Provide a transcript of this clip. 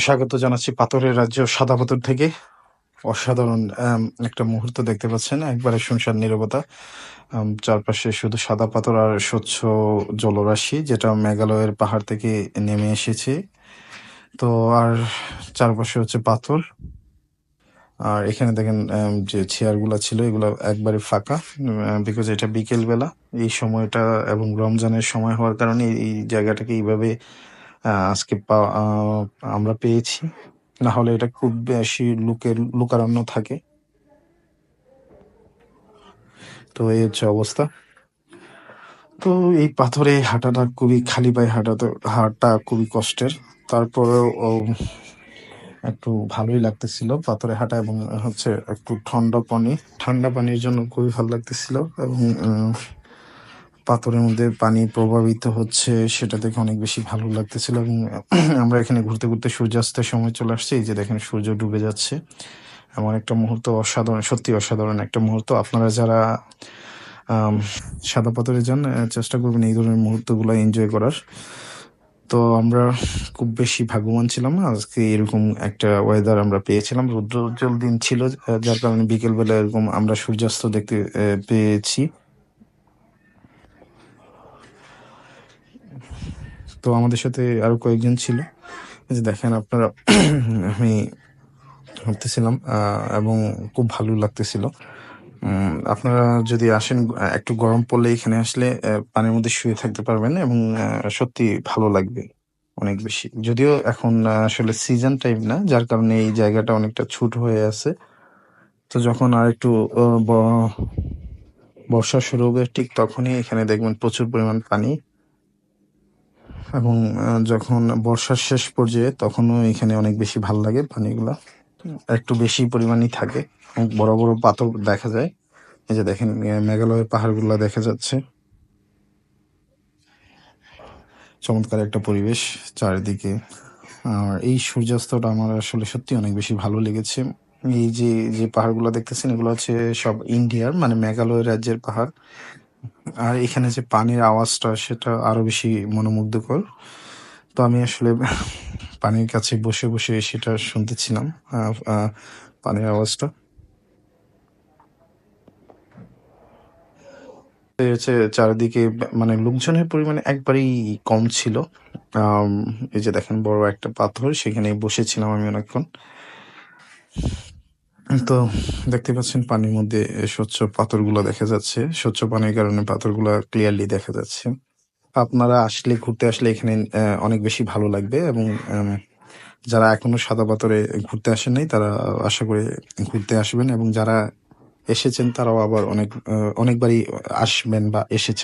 স্বাগত জানাচ্ছি পাথরের রাজ্য সাদা পাথর থেকে। অসাধারণ একটা মুহূর্ত দেখতে পাচ্ছেন। একবারে শুনশান নীরবতা। চারপাশে শুধু সাদা পাথর আর স্বচ্ছ জলরাশি, যেটা মেঘালয়ের পাহাড় থেকে নেমে এসেছে। তো আর চারপাশে হচ্ছে পাথর। আর এখানে দেখেন যে চেয়ারগুলা ছিল এগুলা একবারে ফাঁকা। বিকজ এটা বিকেল বেলা। এই সময়টা এবং রমজানের সময় হওয়ার কারণে এই জায়গাটাকে এইভাবে আজকে আমরা পেয়েছি। না হলে এটা খুব বেশি লোকারণ্য থাকে। তো এই হচ্ছে অবস্থা। তো এই পাথরে হাঁটাটা খুবই খালি পায়ে হাঁটা খুবই কষ্টের। তারপরেও একটু ভালোই লাগতেছিল পাথরে হাঁটা, এবং হচ্ছে একটু ঠান্ডা পানির জন্য খুবই ভালো লাগতেছিল। এবং পাথরের মধ্যে পানি প্রবাহিত হচ্ছে সেটা দেখে অনেক বেশি ভালো লাগতেছিল। এবং আমরা এখানে ঘুরতে ঘুরতে সূর্যাস্তের সময় চলে আসছে। এই যে দেখেন সূর্য ডুবে যাচ্ছে। এমন একটা মুহূর্ত অসাধারণ, সত্যি অসাধারণ একটা মুহূর্ত। আপনারা যারা সাদা পাথরে যান, চেষ্টা করবেন এই ধরনের মুহূর্তগুলো এনজয় করার। তো আমরা খুব বেশি ভাগ্যবান ছিলাম না, আজকে এরকম একটা ওয়েদার আমরা পেয়েছিলাম। রৌদ্রোজ্জ্বল দিন ছিল, যার কারণে বিকেলবেলা এরকম আমরা সূর্যাস্ত দেখতে পেয়েছি। তো আমাদের সাথে আরো কয়েকজন ছিল। এই যে দেখেন আপনারা, আমি হাঁটতেছিলাম এবং খুব ভালো লাগতেছিল। আপনারা যদি আসেন, একটু গরম পড়লে এখানে আসলে পানির মধ্যে শুয়ে থাকতে পারবেন, এবং সত্যি ভালো লাগবে অনেক বেশি। যদিও এখন আসলে সিজন টাইম না, যার কারণে এই জায়গাটা অনেকটা ছোট হয়ে আছে। তো যখন আরেকটু বর্ষা শুরু হবে, ঠিক তখনই এখানে দেখবেন প্রচুর পরিমাণ পানি। এবং যখন বর্ষার শেষ পর্যায়ে, তখনও এখানে অনেক বেশি ভাল লাগে। পানিগুলা একটু বেশি পরিমাণই থাকে। বড় বড় পাথর দেখা যায়। এই যে দেখেন মেঘালয়ের পাহাড়গুলা দেখা যাচ্ছে। চমৎকার একটা পরিবেশ চারিদিকে। আর এই সূর্যাস্তটা আমার আসলে সত্যি অনেক বেশি ভালো লেগেছে। এই যে যে পাহাড়গুলো দেখতেছেন, এগুলো হচ্ছে সব ইন্ডিয়ার, মানে মেঘালয় রাজ্যের পাহাড়। আর এখানে যে পানির আওয়াজটা, সেটা আরো বেশি মনোমুগ্ধকর। তো আমি আসলে পানির কাছে বসে বসে সেটা শুনতেছিলাম, পানির আওয়াজটা। হচ্ছে চারিদিকে মানে লোকজনের পরিমাণ একবারেই কম ছিল। আম এই যে দেখেন বড় একটা পাথর, সেখানে বসেছিলাম আমি অনেকক্ষণ। তো দেখতে পাচ্ছেন পানির মধ্যে স্বচ্ছ পাথরগুলো দেখা যাচ্ছে। স্বচ্ছ পানির কারণে পাথরগুলা ক্লিয়ারলি দেখা যাচ্ছে। আপনারা আসলে, ঘুরতে আসলে এখানে অনেক বেশি ভালো লাগবে। এবং যারা এখনো সাদা পাথরে ঘুরতে আসেন নাই, তারা আশা করি ঘুরতে আসবেন। এবং যারা এসেছেন তারাও আবার অনেকবারই আসবেন বা এসেছেন।